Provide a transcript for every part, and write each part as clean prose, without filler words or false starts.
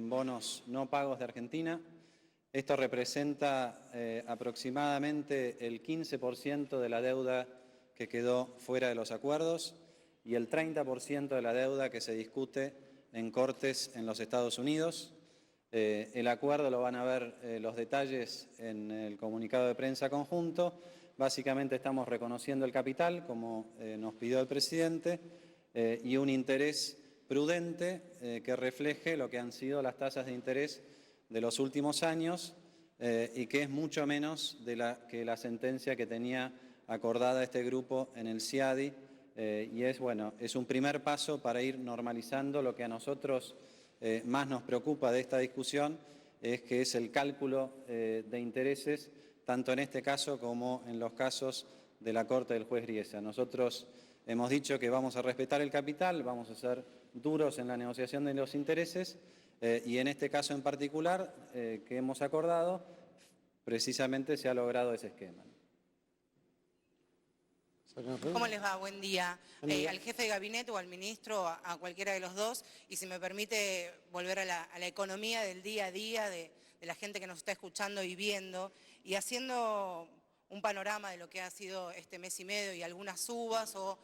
en bonos no pagos de Argentina. Esto representa aproximadamente el 15% de la deuda que quedó fuera de los acuerdos y el 30% de la deuda que se discute en cortes en los Estados Unidos. El acuerdo lo van a ver los detalles en el comunicado de prensa conjunto. Básicamente estamos reconociendo el capital, como nos pidió el presidente, y un interés prudente que refleje lo que han sido las tasas de interés de los últimos años y que es mucho menos que la sentencia que tenía acordada este grupo en el CIADI, y es un primer paso para ir normalizando lo que a nosotros más nos preocupa de esta discusión, que es el cálculo de intereses, tanto en este caso como en los casos de la Corte del juez Griesa. Nosotros hemos dicho que vamos a respetar el capital, vamos a ser duros en la negociación de los intereses y en este caso en particular que hemos acordado, precisamente se ha logrado ese esquema. ¿Cómo les va? Buen día. Al jefe de gabinete o al ministro, a cualquiera de los dos, y si me permite volver a la economía del día a día, de la gente que nos está escuchando y viendo, y haciendo un panorama de lo que ha sido este mes y medio y algunas subas o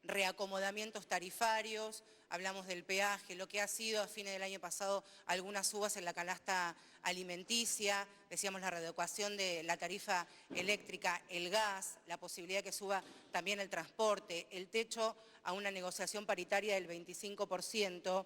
reacomodamientos tarifarios, hablamos del peaje, lo que ha sido a fines del año pasado algunas subas en la canasta alimenticia, decíamos la readecuación de la tarifa eléctrica, el gas, la posibilidad que suba también el transporte, el techo a una negociación paritaria del 25%.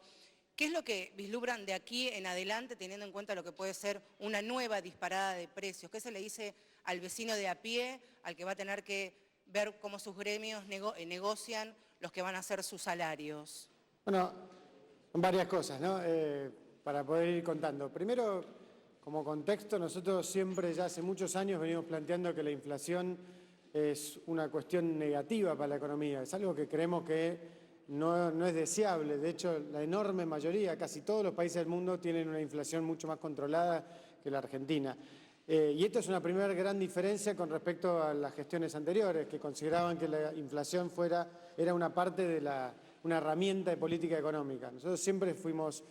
¿Qué es lo que vislumbran de aquí en adelante, teniendo en cuenta lo que puede ser una nueva disparada de precios? ¿Qué se le dice al vecino de a pie, al que va a tener que ver cómo sus gremios negocian los que van a ser sus salarios? Bueno, varias cosas, ¿no? Para poder ir contando. Primero, como contexto, nosotros siempre, ya hace muchos años, venimos planteando que la inflación es una cuestión negativa para la economía. Es algo que creemos que no es deseable. De hecho, la enorme mayoría, casi todos los países del mundo, tienen una inflación mucho más controlada que la Argentina. Y esto es una primera gran diferencia con respecto a las gestiones anteriores, que consideraban que la inflación era una parte de una herramienta de política económica. Nosotros siempre fuimos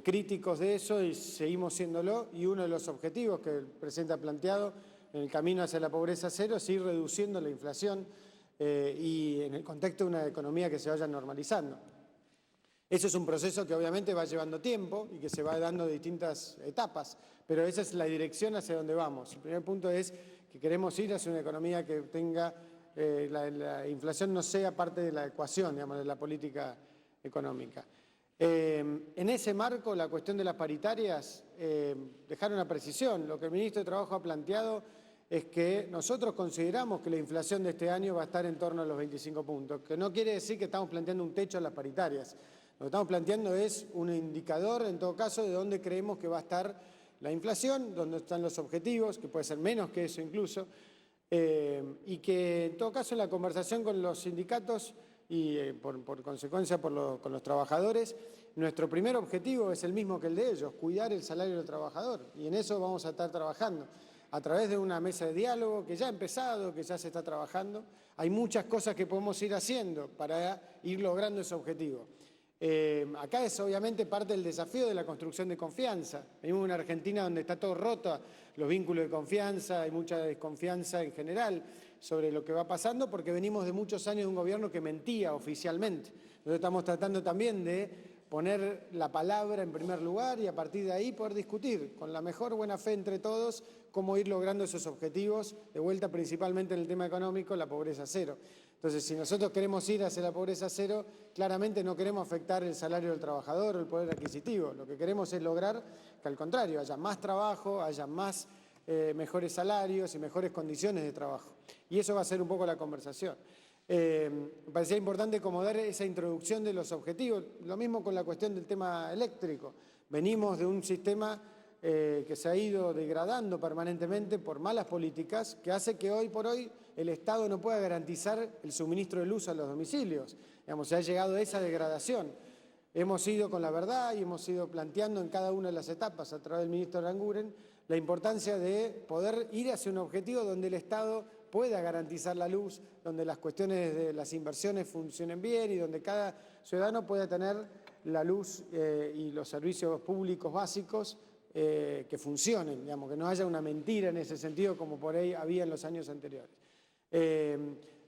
críticos de eso y seguimos siéndolo, y uno de los objetivos que el presidente ha planteado en el camino hacia la pobreza cero es ir reduciendo la inflación y en el contexto de una economía que se vaya normalizando. Eso es un proceso que obviamente va llevando tiempo y que se va dando de distintas etapas, pero esa es la dirección hacia donde vamos. El primer punto es que queremos ir hacia una economía que tenga, la inflación no sea parte de la ecuación, digamos, de la política económica. En ese marco, la cuestión de las paritarias, dejar una precisión. Lo que el ministro de Trabajo ha planteado es que nosotros consideramos que la inflación de este año va a estar en torno a los 25 puntos, que no quiere decir que estamos planteando un techo en las paritarias. Lo que estamos planteando es un indicador, en todo caso, de dónde creemos que va a estar la inflación, dónde están los objetivos, que puede ser menos que eso incluso, y que en todo caso en la conversación con los sindicatos y por consecuencia con los trabajadores, nuestro primer objetivo es el mismo que el de ellos, cuidar el salario del trabajador, y en eso vamos a estar trabajando a través de una mesa de diálogo que ya ha empezado, que ya se está trabajando. Hay muchas cosas que podemos ir haciendo para ir logrando ese objetivo. Acá es obviamente parte del desafío de la construcción de confianza. Venimos de una Argentina donde está todo roto, los vínculos de confianza, hay mucha desconfianza en general sobre lo que va pasando porque venimos de muchos años de un gobierno que mentía oficialmente. Nosotros estamos tratando también de poner la palabra en primer lugar y a partir de ahí poder discutir con la mejor buena fe entre todos cómo ir logrando esos objetivos, de vuelta principalmente en el tema económico, la pobreza cero. Entonces, si nosotros queremos ir hacia la pobreza cero, claramente no queremos afectar el salario del trabajador o el poder adquisitivo. Lo que queremos es lograr que al contrario haya más trabajo, haya más mejores salarios y mejores condiciones de trabajo. Y eso va a ser un poco la conversación. Me parecía importante como dar esa introducción de los objetivos. Lo mismo con la cuestión del tema eléctrico. Venimos de un sistema que se ha ido degradando permanentemente por malas políticas, que hace que hoy por hoy el Estado no pueda garantizar el suministro de luz a los domicilios. Digamos, se ha llegado a esa degradación. Hemos ido con la verdad y hemos ido planteando en cada una de las etapas, a través del ministro Aranguren, la importancia de poder ir hacia un objetivo donde el Estado pueda garantizar la luz, donde las cuestiones de las inversiones funcionen bien y donde cada ciudadano pueda tener la luz y los servicios públicos básicos que funcionen, digamos, que no haya una mentira en ese sentido como por ahí había en los años anteriores.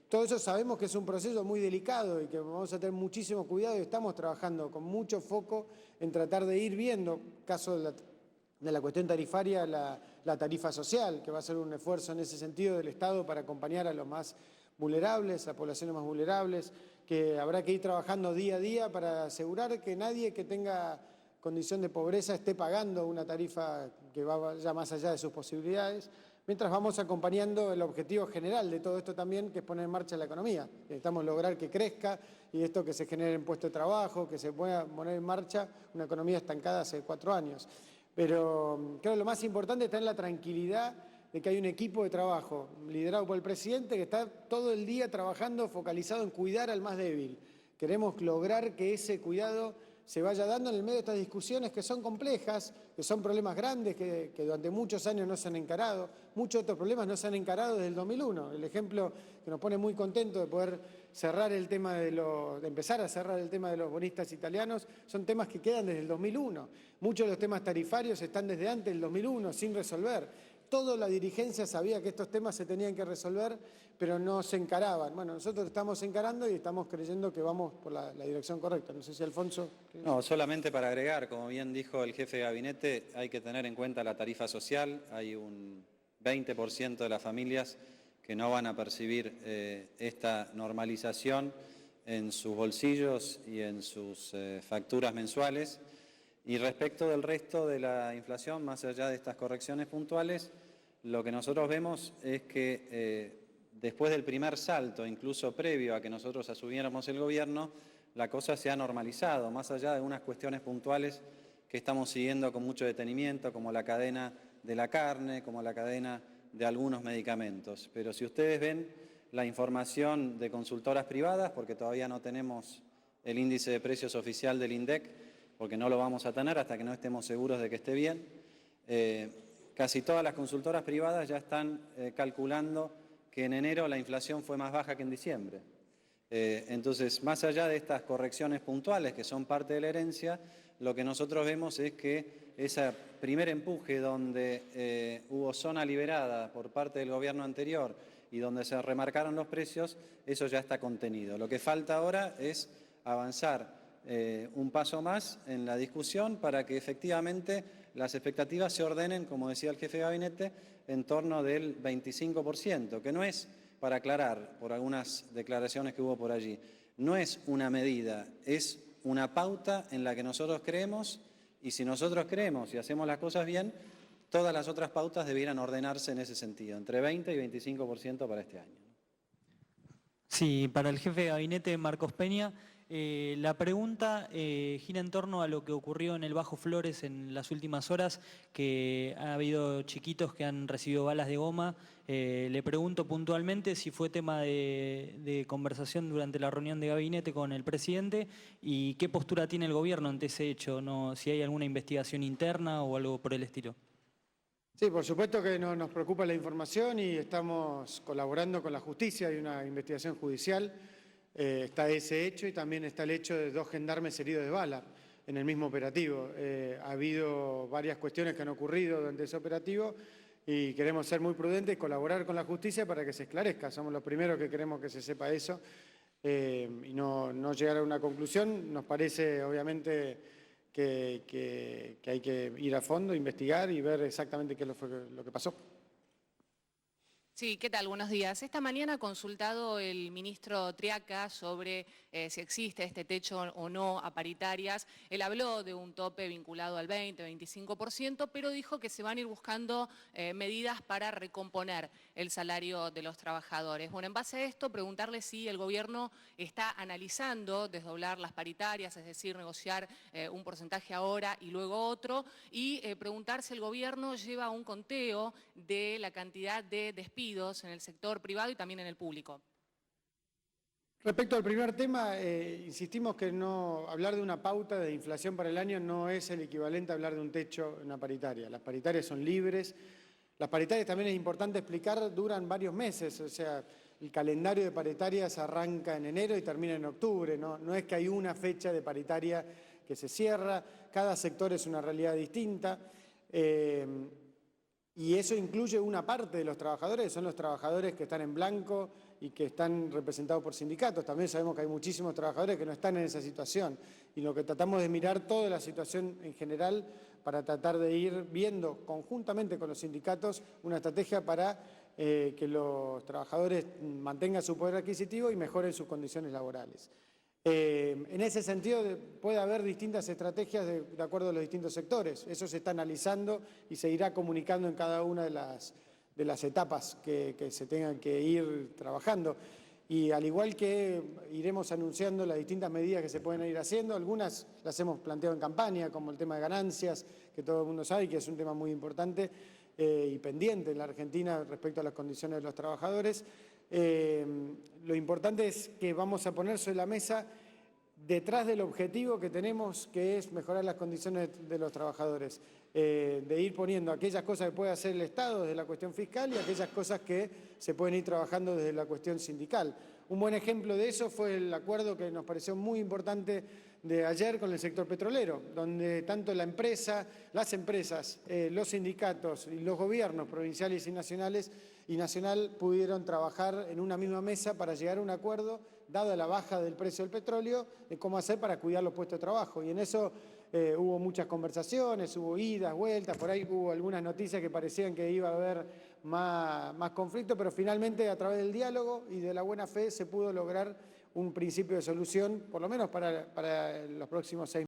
Todo eso sabemos que es un proceso muy delicado y que vamos a tener muchísimo cuidado y estamos trabajando con mucho foco en tratar de ir viendo, caso de la cuestión tarifaria, la tarifa social, que va a ser un esfuerzo en ese sentido del Estado para acompañar a los más vulnerables, a poblaciones más vulnerables, que habrá que ir trabajando día a día para asegurar que nadie que tenga condición de pobreza esté pagando una tarifa que va ya más allá de sus posibilidades, mientras vamos acompañando el objetivo general de todo esto también, que es poner en marcha la economía. Necesitamos lograr que crezca y esto que se genere en puestos de trabajo, que se pueda poner en marcha una economía estancada hace 4 años. Pero creo que lo más importante es tener la tranquilidad de que hay un equipo de trabajo liderado por el presidente que está todo el día trabajando focalizado en cuidar al más débil. Queremos lograr que ese cuidado se vaya dando en el medio de estas discusiones que son complejas, que son problemas grandes que durante muchos años no se han encarado. Muchos otros problemas no se han encarado desde el 2001. El ejemplo que nos pone muy contentos de poder cerrar el tema de empezar a cerrar el tema de los bonistas italianos son temas que quedan desde el 2001. Muchos de los temas tarifarios están desde antes del 2001 sin resolver. Toda la dirigencia sabía que estos temas se tenían que resolver, pero no se encaraban. Bueno, nosotros estamos encarando y estamos creyendo que vamos por la dirección correcta. No sé si Alfonso... No, solamente para agregar, como bien dijo el jefe de gabinete, hay que tener en cuenta la tarifa social. Hay un 20% de las familias que no van a percibir esta normalización en sus bolsillos y en sus facturas mensuales. Y respecto del resto de la inflación, más allá de estas correcciones puntuales, lo que nosotros vemos es que después del primer salto, incluso previo a que nosotros asumiéramos el gobierno, la cosa se ha normalizado, más allá de algunas cuestiones puntuales que estamos siguiendo con mucho detenimiento, como la cadena de la carne, como la cadena de algunos medicamentos. Pero si ustedes ven la información de consultoras privadas, porque todavía no tenemos el índice de precios oficial del INDEC, porque no lo vamos a tener hasta que no estemos seguros de que esté bien, casi todas las consultoras privadas ya están calculando que en enero la inflación fue más baja que en diciembre. Entonces, más allá de estas correcciones puntuales que son parte de la herencia, lo que nosotros vemos es que ese primer empuje donde hubo zona liberada por parte del gobierno anterior y donde se remarcaron los precios, eso ya está contenido. Lo que falta ahora es avanzar un paso más en la discusión para que efectivamente las expectativas se ordenen, como decía el jefe de gabinete, en torno del 25%, que no es, para aclarar por algunas declaraciones que hubo por allí, no es una medida, es una pauta en la que nosotros creemos, y si nosotros creemos y hacemos las cosas bien, todas las otras pautas debieran ordenarse en ese sentido, entre 20 y 25% para este año. Sí, para el jefe de gabinete, Marcos Peña, la pregunta gira en torno a lo que ocurrió en el Bajo Flores en las últimas horas, que ha habido chiquitos que han recibido balas de goma. Le pregunto puntualmente si fue tema de conversación durante la reunión de gabinete con el presidente y qué postura tiene el gobierno ante ese hecho, ¿no? Si hay alguna investigación interna o algo por el estilo. Sí, por supuesto que nos preocupa la información y estamos colaborando con la justicia. Hay una investigación judicial, está ese hecho y también está el hecho de 2 gendarmes heridos de bala en el mismo operativo. Ha habido varias cuestiones que han ocurrido durante ese operativo y queremos ser muy prudentes y colaborar con la justicia para que se esclarezca. Somos los primeros que queremos que se sepa eso y no llegar a una conclusión. Nos parece, obviamente, que hay que ir a fondo, investigar y ver exactamente qué fue lo que pasó. Sí, ¿qué tal? Buenos días. Esta mañana ha consultado el ministro Triaca sobre si existe este techo o no a paritarias. Él habló de un tope vinculado al 20-25%, pero dijo que se van a ir buscando medidas para recomponer el salario de los trabajadores. Bueno, en base a esto, preguntarle si el gobierno está analizando desdoblar las paritarias, es decir, negociar un porcentaje ahora y luego otro, y preguntar si el gobierno lleva un conteo de la cantidad de despidos en el sector privado y también en el público. Respecto al primer tema, insistimos que hablar de una pauta de inflación para el año no es el equivalente a hablar de un techo en una paritaria. Las paritarias son libres. Las paritarias, también es importante explicar, duran varios meses. O sea, el calendario de paritarias arranca en enero y termina en octubre. No es que hay una fecha de paritaria que se cierra, cada sector es una realidad distinta. Y eso incluye una parte de los trabajadores, son los trabajadores que están en blanco y que están representados por sindicatos. También sabemos que hay muchísimos trabajadores que no están en esa situación. Y lo que tratamos de mirar toda la situación en general para tratar de ir viendo conjuntamente con los sindicatos una estrategia para que los trabajadores mantengan su poder adquisitivo y mejoren sus condiciones laborales. En ese sentido puede haber distintas estrategias de acuerdo a los distintos sectores. Eso se está analizando y se irá comunicando en cada una de las etapas que se tengan que ir trabajando. Y al igual que iremos anunciando las distintas medidas que se pueden ir haciendo, algunas las hemos planteado en campaña, como el tema de ganancias, que todo el mundo sabe que es un tema muy importante y pendiente en la Argentina respecto a las condiciones de los trabajadores. Lo importante es que vamos a poner sobre la mesa detrás del objetivo que tenemos, que es mejorar las condiciones de los trabajadores, de ir poniendo aquellas cosas que puede hacer el Estado desde la cuestión fiscal y aquellas cosas que se pueden ir trabajando desde la cuestión sindical. Un buen ejemplo de eso fue el acuerdo que nos pareció muy importante de ayer con el sector petrolero, donde tanto la empresa, las empresas, los sindicatos y los gobiernos provinciales y nacional pudieron trabajar en una misma mesa para llegar a un acuerdo, dada la baja del precio del petróleo, de cómo hacer para cuidar los puestos de trabajo. Y en eso hubo muchas conversaciones, hubo idas, vueltas, por ahí hubo algunas noticias que parecían que iba a haber más conflicto, pero finalmente a través del diálogo y de la buena fe se pudo lograr un principio de solución, por lo menos para los próximos 6 meses.